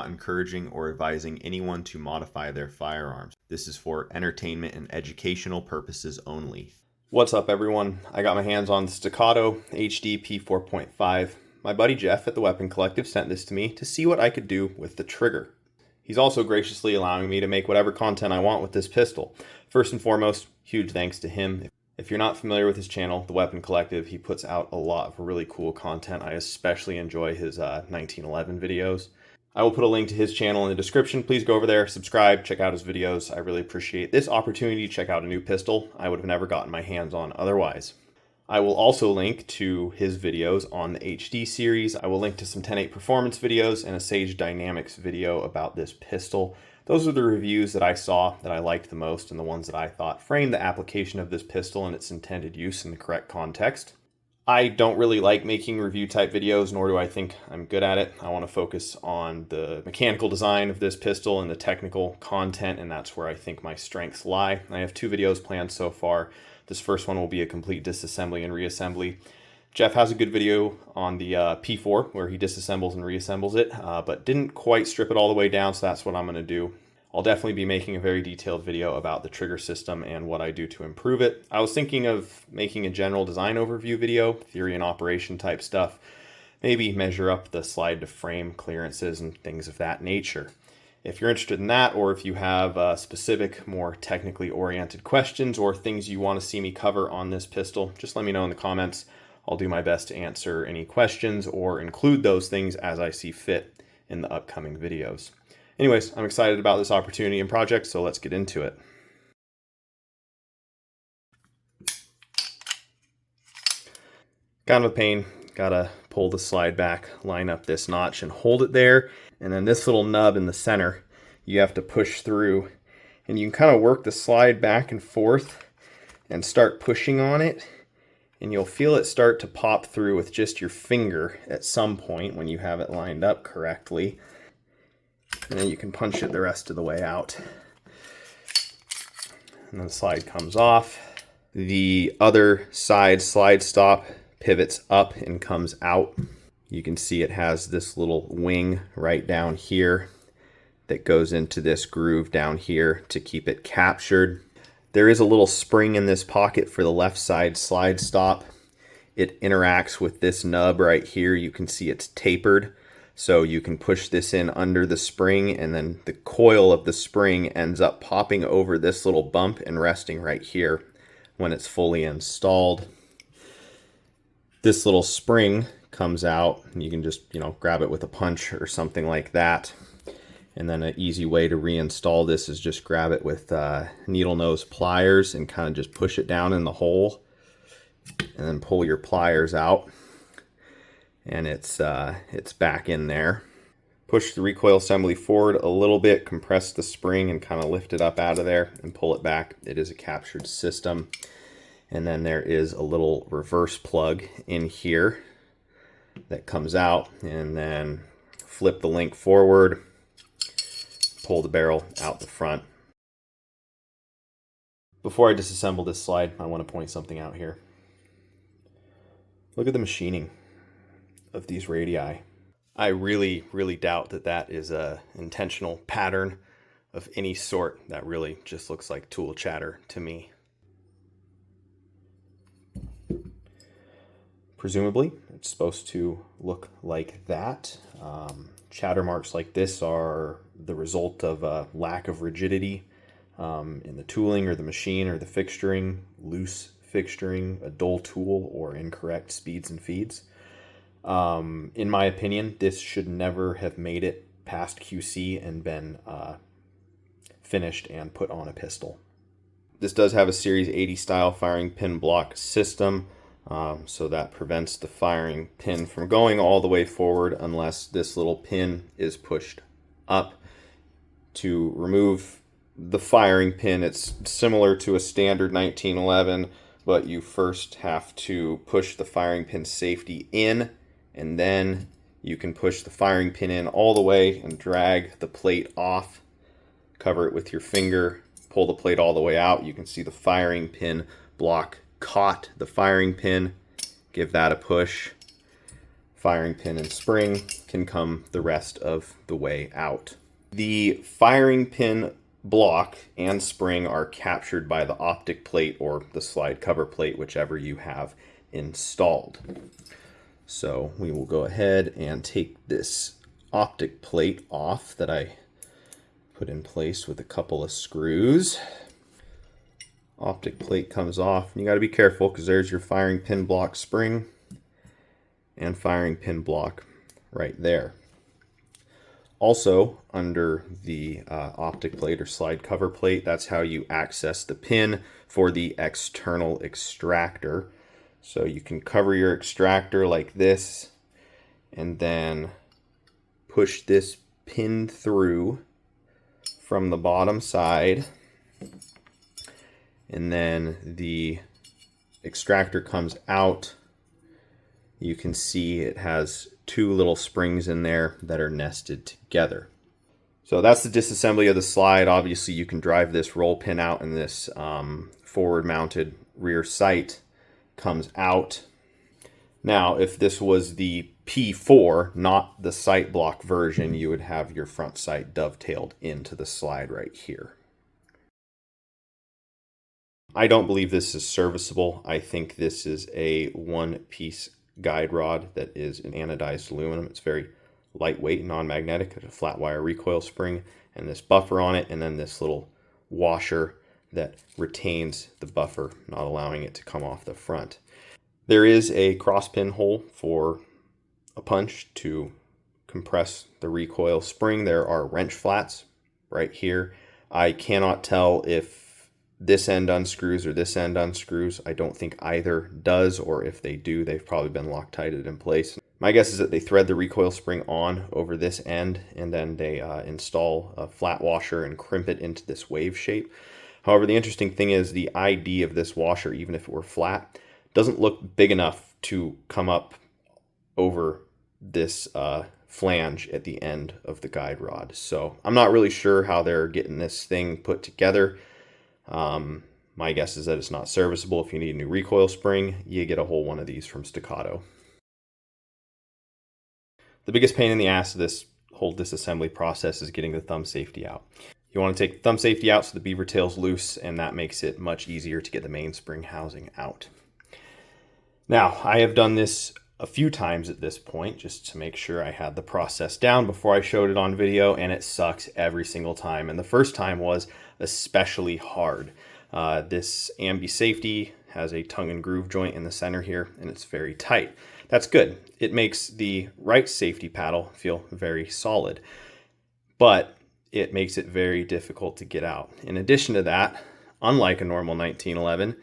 not encouraging or advising anyone to modify their firearms. This is for entertainment and educational purposes only. What's up, everyone? I got my hands on the Staccato HD P4.5. My buddy Jeff at the Weapon Collective sent this to me to see what I could do with the trigger. He's also graciously allowing me to make whatever content I want with this pistol. First and foremost, huge thanks to him. If you're not familiar with his channel, The Weapon Collective, he puts out a lot of really cool content. I especially enjoy his 1911 videos. I will put a link to his channel in the description. Please go over there, subscribe, check out his videos. I really appreciate this opportunity to check out a new pistol I would have never gotten my hands on otherwise. I will also link to his videos on the HD series. I will link to some 10.8 performance videos and a Sage Dynamics video about this pistol. Those are the reviews that I saw that I liked the most and the ones that I thought framed the application of this pistol and its intended use in the correct context. I don't really like making review type videos, nor do I think I'm good at it. I want to focus on the mechanical design of this pistol and the technical content, and that's where I think my strengths lie. I have 2 videos planned so far. This first one will be a complete disassembly and reassembly. Jeff has a good video on the P4 where he disassembles and reassembles it, but didn't quite strip it all the way down, so that's what I'm going to do. I'll definitely be making a very detailed video about the trigger system and what I do to improve it. I was thinking of making a general design overview video, theory and operation type stuff, maybe measure up the slide to frame clearances and things of that nature. If you're interested in that, or if you have specific, more technically oriented questions or things you want to see me cover on this pistol, just let me know in the comments. I'll do my best to answer any questions or include those things as I see fit in the upcoming videos. Anyways, I'm excited about this opportunity and project, so let's get into it. Kind of a pain. Gotta pull the slide back, line up this notch and hold it there. And then this little nub in the center, you have to push through. And you can kind of work the slide back and forth and start pushing on it. And you'll feel it start to pop through with just your finger at some point when you have it lined up correctly. And then you can punch it the rest of the way out. And then the slide comes off. The other side slide stop pivots up and comes out. You can see it has this little wing right down here that goes into this groove down here to keep it captured. There is a little spring in this pocket for the left side slide stop. It interacts with this nub right here. You can see it's tapered. So you can push this in under the spring, and then the coil of the spring ends up popping over this little bump and resting right here when it's fully installed. This little spring comes out, and you can just, grab it with a punch or something like that. And then an easy way to reinstall this is just grab it with needle nose pliers and kind of just push it down in the hole, and then pull your pliers out. And it's back in there. Push the recoil assembly forward a little bit, compress the spring and kind of lift it up out of there and pull it back. It is a captured system. And then there is a little reverse plug in here that comes out, and then flip the link forward, pull the barrel out the front. Before I disassemble this slide, I want to point something out here. Look at the machining of these radii. I really doubt that that is a intentional pattern of any sort. That really just looks like tool chatter to me. Presumably, it's supposed to look like that. Chatter marks like this are the result of a lack of rigidity in the tooling or the machine or the fixturing, loose fixturing, a dull tool, or incorrect speeds and feeds. In my opinion, this should never have made it past QC and been finished and put on a pistol. This does have a Series 80 style firing pin block system, so that prevents the firing pin from going all the way forward unless this little pin is pushed up. To remove the firing pin, it's similar to a standard 1911, but you first have to push the firing pin safety in, and then you can push the firing pin in all the way and drag the plate off. Cover it with your finger, pull the plate all the way out. You can see the firing pin block caught the firing pin. Give that a push. firing pin and spring can come the rest of the way out. The firing pin block and spring are captured by the optic plate or the slide cover plate, whichever you have installed. So we will go ahead and take this optic plate off that I put in place with a couple of screws. Optic plate comes off, and you got to be careful because there's your firing pin block spring and firing pin block right there. Also, under the optic plate or slide cover plate, that's how you access the pin for the external extractor. So you can cover your extractor like this and then push this pin through from the bottom side, and then the extractor comes out. You can see it has two little springs in there that are nested together. So that's the disassembly of the slide. Obviously you can drive this roll pin out, and this forward mounted rear sight comes out. Now, if this was the P4, not the sight block version, you would have your front sight dovetailed into the slide right here. I don't believe this is serviceable. I think this is a one-piece guide rod that is an anodized aluminum. It's very lightweight and non-magnetic. It's a flat wire recoil spring and this buffer on it, and then this little washer that retains the buffer, not allowing it to come off the front. There is a cross pin hole for a punch to compress the recoil spring. There are wrench flats right here. I cannot tell if this end unscrews or this end unscrews. I don't think either does, or if they do, they've probably been Loctited in place. My guess is that they thread the recoil spring on over this end, and then they install a flat washer and crimp it into this wave shape. However, the interesting thing is the ID of this washer, even if it were flat, doesn't look big enough to come up over this flange at the end of the guide rod. So I'm not really sure how they're getting this thing put together. My guess is that it's not serviceable. If you need a new recoil spring, you get a whole one of these from Staccato. The biggest pain in the ass of this whole disassembly process is getting the thumb safety out. You want to take the thumb safety out so the beaver tail's loose, and that makes it much easier to get the mainspring housing out. Now, I have done this a few times at this point just to make sure I had the process down before I showed it on video, and it sucks every single time. And the first time was especially hard. This Ambi safety has a tongue and groove joint in the center here, and it's very tight. That's good. It makes the right safety paddle feel very solid, but it makes it very difficult to get out. In addition to that, unlike a normal 1911,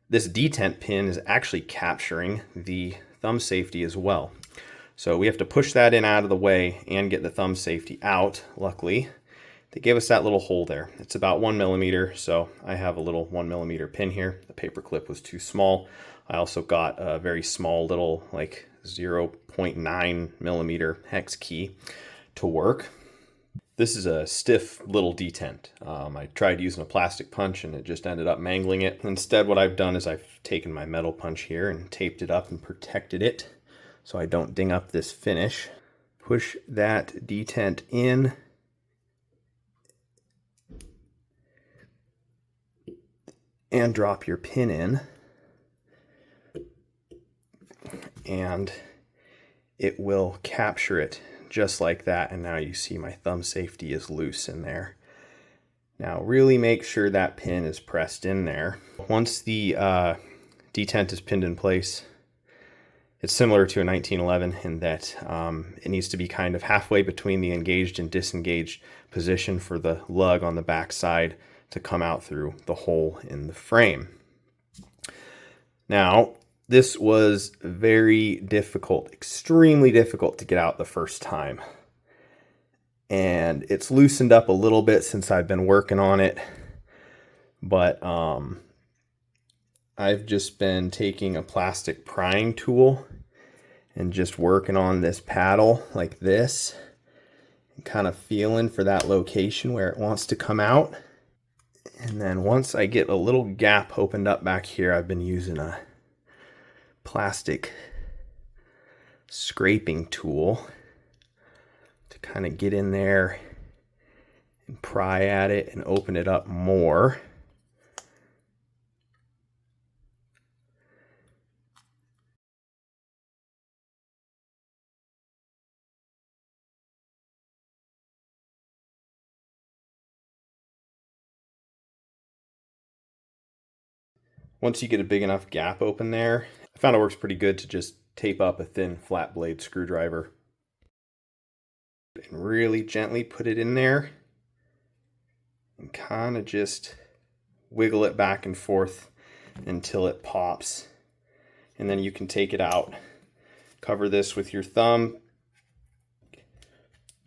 this detent pin is actually capturing the thumb safety as well. So we have to push that in out of the way and get the thumb safety out. Luckily, they gave us that little hole there. It's about 1 millimeter, so I have a little 1 millimeter pin here. The paper clip was too small. I also got a very small little like 0.9 millimeter hex key to work. This is a stiff little detent. I tried using a plastic punch and it just ended up mangling it. Instead, what I've done is I've taken my metal punch here and taped it up and protected it so I don't ding up this finish. Push that detent in. And drop your pin in. And it will capture it just like that, and now you see my thumb safety is loose in there. Now really make sure that pin is pressed in there. Once the detent is pinned in place, it's similar to a 1911 in that it needs to be kind of halfway between the engaged and disengaged position for the lug on the back side to come out through the hole in the frame. Now, this was very difficult, extremely difficult to get out the first time. And it's loosened up a little bit since I've been working on it. But I've just been taking a plastic prying tool and just working on this paddle like this. And kind of feeling for that location where it wants to come out. And then once I get a little gap opened up back here, I've been using a plastic scraping tool to kind of get in there and pry at it and open it up more. Once you get a big enough gap open there, I found it works pretty good to just tape up a thin flat blade screwdriver and really gently put it in there and kind of just wiggle it back and forth until it pops. And then you can take it out. Cover this with your thumb,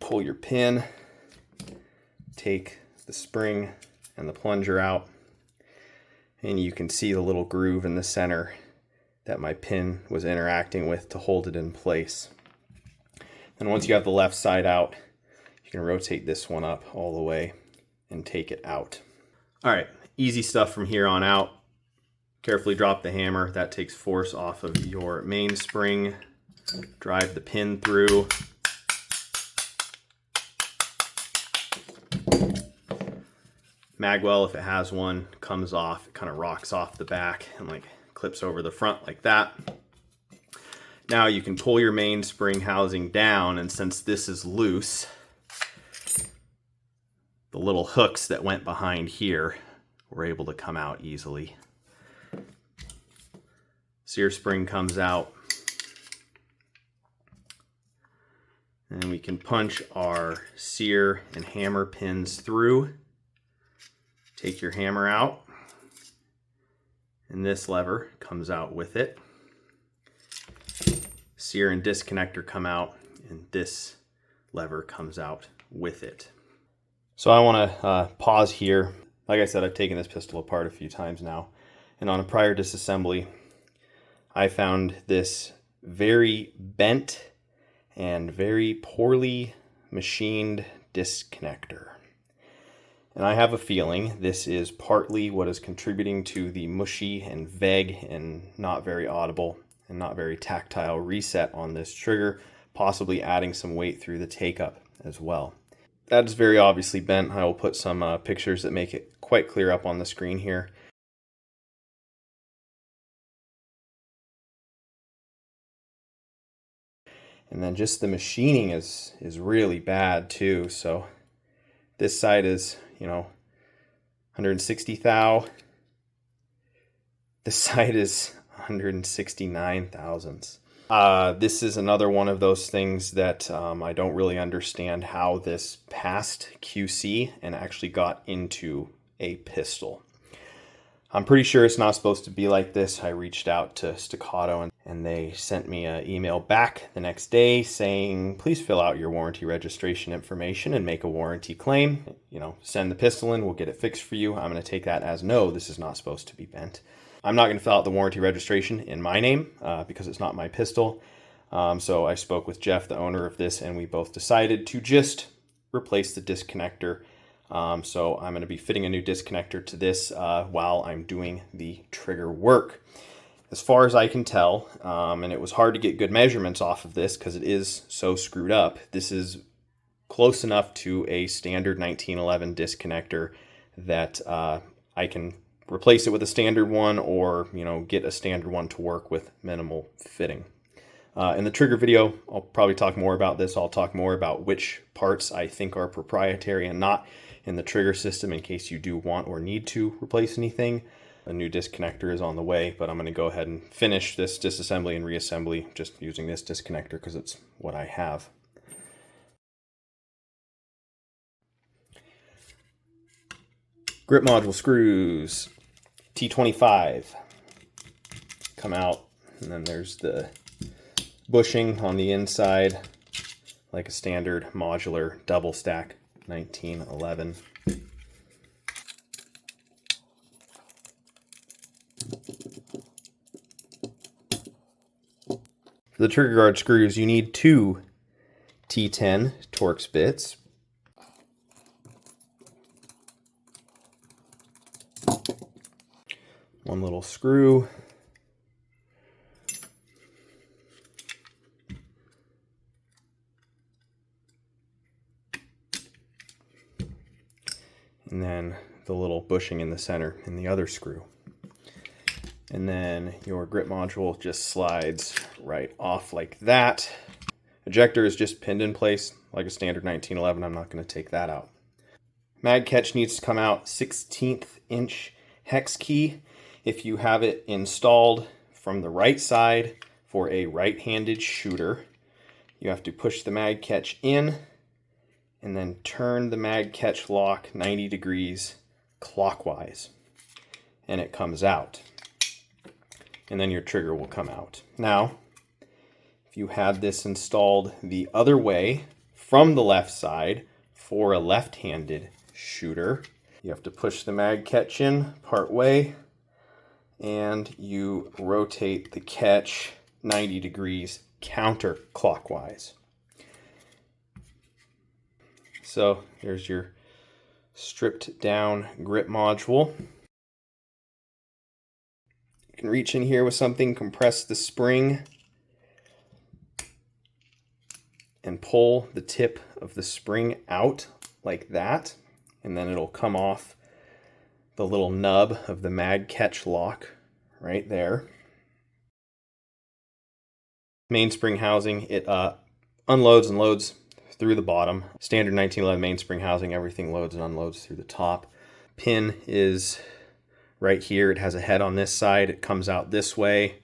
pull your pin, take the spring and the plunger out, and you can see the little groove in the center that my pin was interacting with to hold it in place. And once you have the left side out, you can rotate this one up all the way and take it out. All right, easy stuff from here on out. Carefully drop the hammer. That takes force off of your mainspring. Drive the pin through. Magwell, if it has one, comes off. It kind of rocks off the back and like clips over the front like that. Now you can pull your mainspring housing down, and since this is loose, the little hooks that went behind here were able to come out easily. Sear spring comes out. And we can punch our sear and hammer pins through. Take your hammer out, and this lever comes out with it. Sear and disconnector come out, and this lever comes out with it. So I want to pause here. Like I said, I've taken this pistol apart a few times now, and on a prior disassembly, I found this very bent and very poorly machined disconnector. And I have a feeling this is partly what is contributing to the mushy and vague and not very audible and not very tactile reset on this trigger, possibly adding some weight through the take-up as well. That is very obviously bent. I will put some pictures that make it quite clear up on the screen here. And then just the machining is really bad too. So this side is, 160 thou. This side is 169 thousandths. This is another one of those things that I don't really understand how this passed QC and actually got into a pistol. I'm pretty sure it's not supposed to be like this. I reached out to Staccato and they sent me an email back the next day saying, please fill out your warranty registration information and make a warranty claim. Send the pistol in, we'll get it fixed for you. I'm going to take that as no, this is not supposed to be bent. I'm not going to fill out the warranty registration in my name because it's not my pistol. So I spoke with Jeff, the owner of this, and we both decided to just replace the disconnector. So I'm going to be fitting a new disconnector to this while I'm doing the trigger work. As far as I can tell, and it was hard to get good measurements off of this because it is so screwed up, this is close enough to a standard 1911 disconnector that I can replace it with a standard one or get a standard one to work with minimal fitting. In the trigger video, I'll probably talk more about this. I'll talk more about which parts I think are proprietary and not in the trigger system in case you do want or need to replace anything. A new disconnector is on the way, but I'm going to go ahead and finish this disassembly and reassembly just using this disconnector because it's what I have. Grip module screws, T25, come out, and then there's the bushing on the inside like a standard modular double stack 1911. For the trigger guard screws, you need two T10 Torx bits. One little screw. the little bushing in the center and the other screw. And then your grip module just slides right off like that. Ejector is just pinned in place like a standard 1911. I'm not going to take that out. Mag catch needs to come out 16th inch hex key. If you have it installed from the right side for a right-handed shooter, you have to push the mag catch in and then turn the mag catch lock 90 degrees clockwise, and it comes out. And then your trigger will come out. Now, if you had this installed the other way from the left side for a left-handed shooter, you have to push the mag catch in part way and you rotate the catch 90 degrees counterclockwise. So there's your stripped down grip module. You can reach in here with something, compress the spring, and pull the tip of the spring out like that, and then it'll come off the little nub of the mag catch lock right there. Mainspring housing, it unloads and loads through the bottom. Standard 1911 mainspring housing, everything loads and unloads through the top. Pin is right here. It has a head on this side. It comes out this way.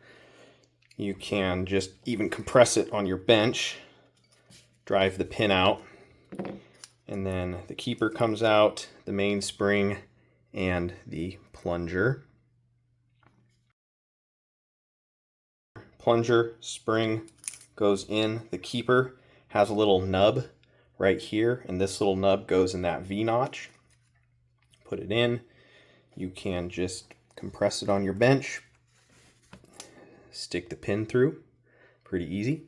You can just even compress it on your bench, drive the pin out, and then the keeper comes out, the mainspring, and the plunger. Plunger, spring goes in. The keeper has a little nub right here, and this little nub goes in that V-notch. Put it in. You can just compress it on your bench, stick the pin through, pretty easy.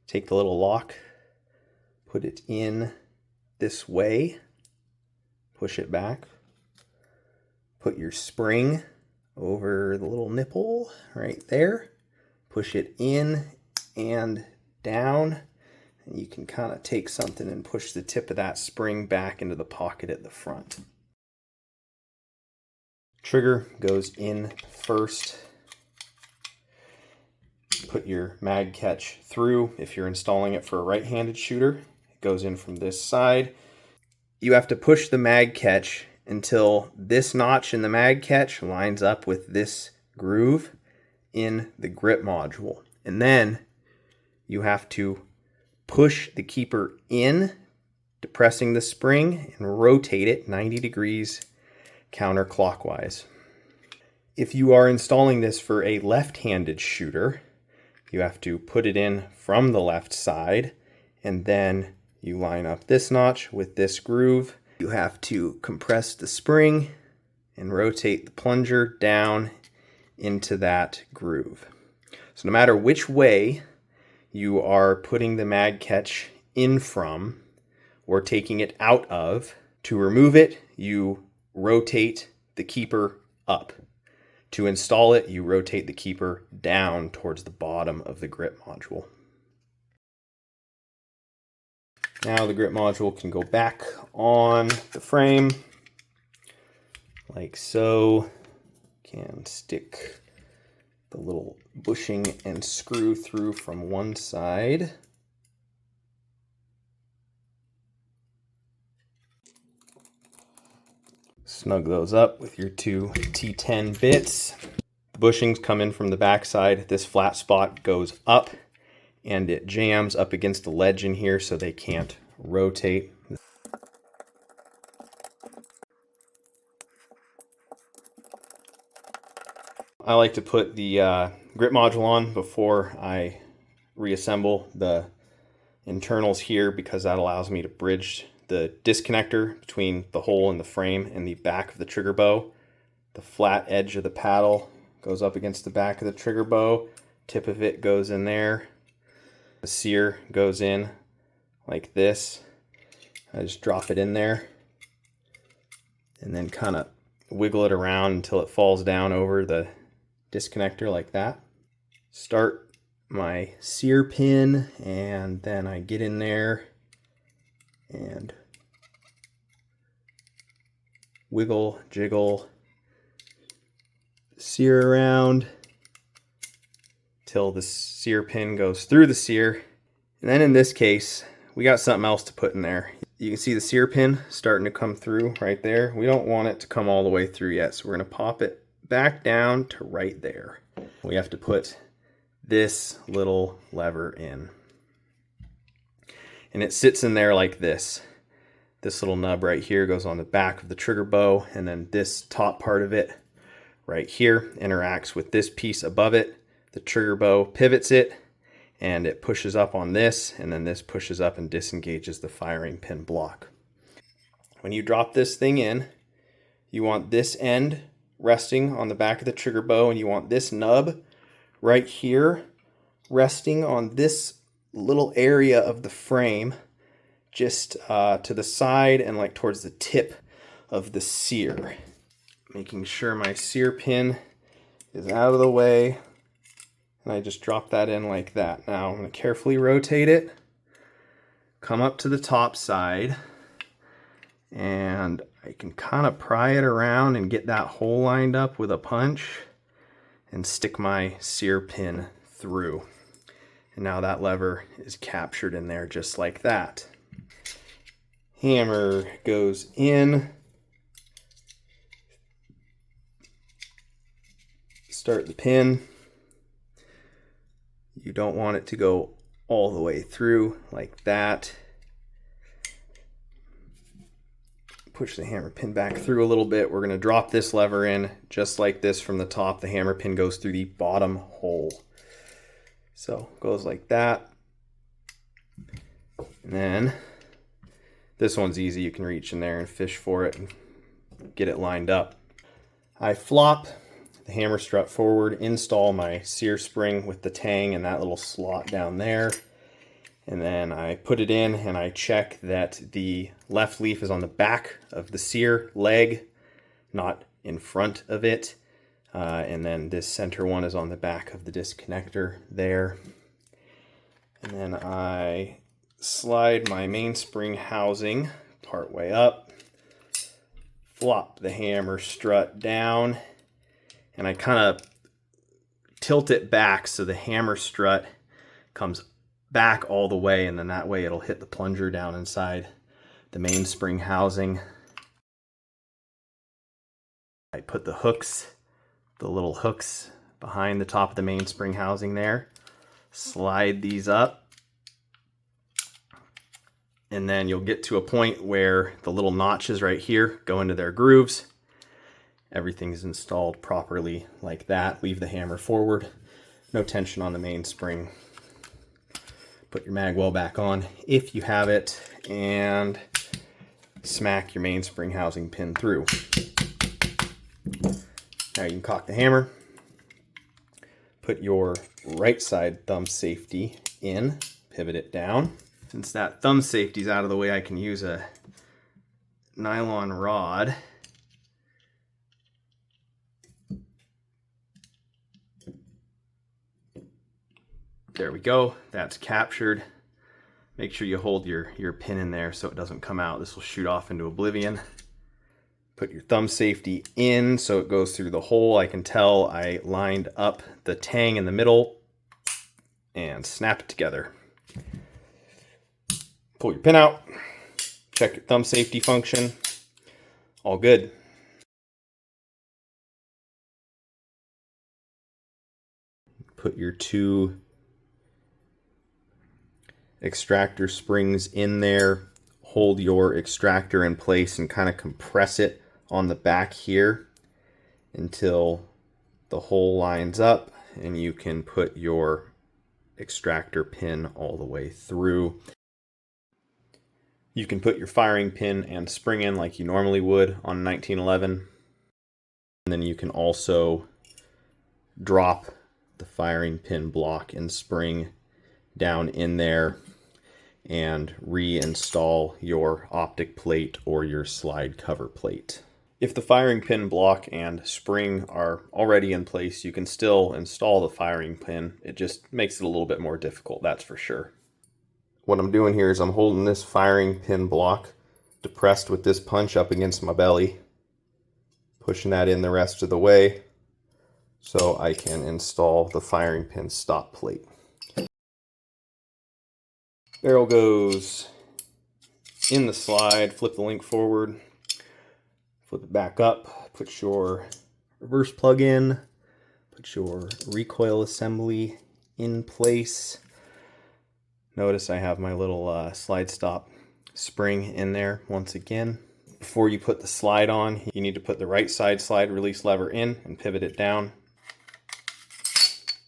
Take the little lock, put it in this way, push it back, put your spring over the little nipple right there, push it in and down, and you can kind of take something and push the tip of that spring back into the pocket at the front. Trigger goes in first. Put your mag catch through. If you're installing it for a right-handed shooter, it goes in from this side. You have to push the mag catch until this notch in the mag catch lines up with this groove in the grip module. And then you have to push the keeper in, depressing the spring, and rotate it 90 degrees counterclockwise. If you are installing this for a left-handed shooter, you have to put it in from the left side, and then you line up this notch with this groove. You have to compress the spring and rotate the plunger down into that groove. So no matter which way you are putting the mag catch in from or taking it out of, to remove it, you rotate the keeper up. To install it, you rotate the keeper down towards the bottom of the grip module. Now the grip module can go back on the frame like so. Can stick the little bushing and screw through from one side. Snug those up with your two T10 bits. Bushings come in from the back side. This flat spot goes up and it jams up against the ledge in here so they can't rotate. I like to put the grip module on before I reassemble the internals here, because that allows me to bridge the disconnector between the hole in the frame and the back of the trigger bow. The flat edge of the paddle goes up against the back of the trigger bow. Tip of it goes in there. The sear goes in like this. I just drop it in there and then kind of wiggle it around until it falls down over the disconnector like that. Start my sear pin, and then I get in there and wiggle, jiggle, sear around till the sear pin goes through the sear. And then in this case, we got something else to put in there. You can see the sear pin starting to come through right there. We don't want it to come all the way through yet, so we're going to pop it back down to right there. We have to put this little lever in. And it sits in there like this. This little nub right here goes on the back of the trigger bow, and then this top part of it right here interacts with this piece above it. The trigger bow pivots it, and it pushes up on this, and then this pushes up and disengages the firing pin block. When you drop this thing in, you want this end resting on the back of the trigger bow, and you want this nub right here resting on this little area of the frame, just to the side and like towards the tip of the sear. Making sure my sear pin is out of the way. And I just drop that in like that. Now I'm going to carefully rotate it, come up to the top side, and I can kind of pry it around and get that hole lined up with a punch and stick my sear pin through. And now that lever is captured in there just like that. Hammer goes in. Start the pin. You don't want it to go all the way through like that. Push the hammer pin back through a little bit. We're going to drop this lever in just like this from the top. The hammer pin goes through the bottom hole. So it goes like that. And then this one's easy. You can reach in there and fish for it and get it lined up. I flop the hammer strut forward, install my sear spring with the tang and that little slot down there, and then I put it in and I check that the left leaf is on the back of the sear leg, not in front of it, and then this center one is on the back of the disconnector there. And then I slide my mainspring housing part way up, flop the hammer strut down, and I kind of tilt it back so the hammer strut comes back all the way, and then that way it'll hit the plunger down inside the mainspring housing. I put the hooks, the little hooks behind the top of the mainspring housing there, slide these up, and then you'll get to a point where the little notches right here go into their grooves. Everything's installed properly like that. Leave the hammer forward. No tension on the mainspring. Put your mag well back on if you have it, and smack your mainspring housing pin through. Now you can cock the hammer. Put your right side thumb safety in. Pivot it down. Since that thumb safety's out of the way, I can use a nylon rod. There we go, that's captured. Make sure you hold your pin in there so it doesn't come out. This will shoot off into oblivion. Put your thumb safety in so it goes through the hole. I can tell I lined up the tang in the middle, and snap it together. Pull your pin out, check your thumb safety function, all good. Put your two extractor springs in there, hold your extractor in place and kind of compress it on the back here until the hole lines up, and you can put your extractor pin all the way through. You can put your firing pin and spring in like you normally would on 1911, and then you can also drop the firing pin block and spring down in there and reinstall your optic plate or your slide cover plate. If the firing pin block and spring are already in place, you can still install the firing pin. It just makes it a little bit more difficult, that's for sure. What I'm doing here is I'm holding this firing pin block depressed with this punch up against my belly, pushing that in the rest of the way so I can install the firing pin stop plate. Barrel goes in the slide, flip the link forward, flip it back up, put your reverse plug in, put your recoil assembly in place. Notice I have my little slide stop spring in there once again. Before you put the slide on, you need to put the right side slide release lever in and pivot it down.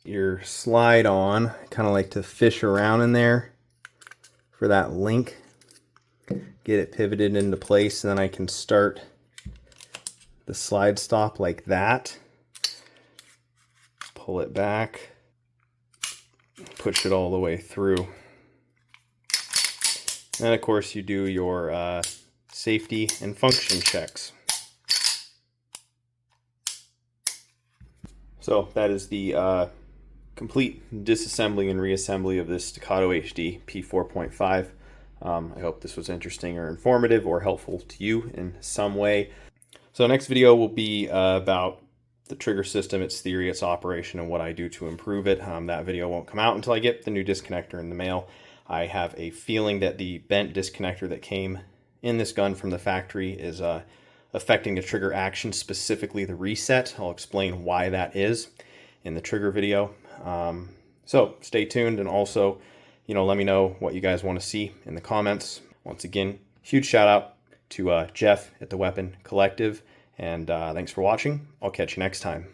Your slide on, I kind of like to fish around in there for that link. Get it pivoted into place, and then I can start the slide stop like that. Pull it back, push it all the way through. And of course you do your safety and function checks. So that is the complete disassembly and reassembly of this Staccato HD P4.5. I hope this was interesting or informative or helpful to you in some way. So next video will be about the trigger system, its theory, its operation, and what I do to improve it. That video won't come out until I get the new disconnector in the mail. I have a feeling that the bent disconnector that came in this gun from the factory is affecting the trigger action, specifically the reset. I'll explain why that is in the trigger video. So stay tuned, and also, let me know what you guys want to see in the comments. Once again, huge shout out to Jeff at the Weapon Collective, and thanks for watching. I'll catch you next time.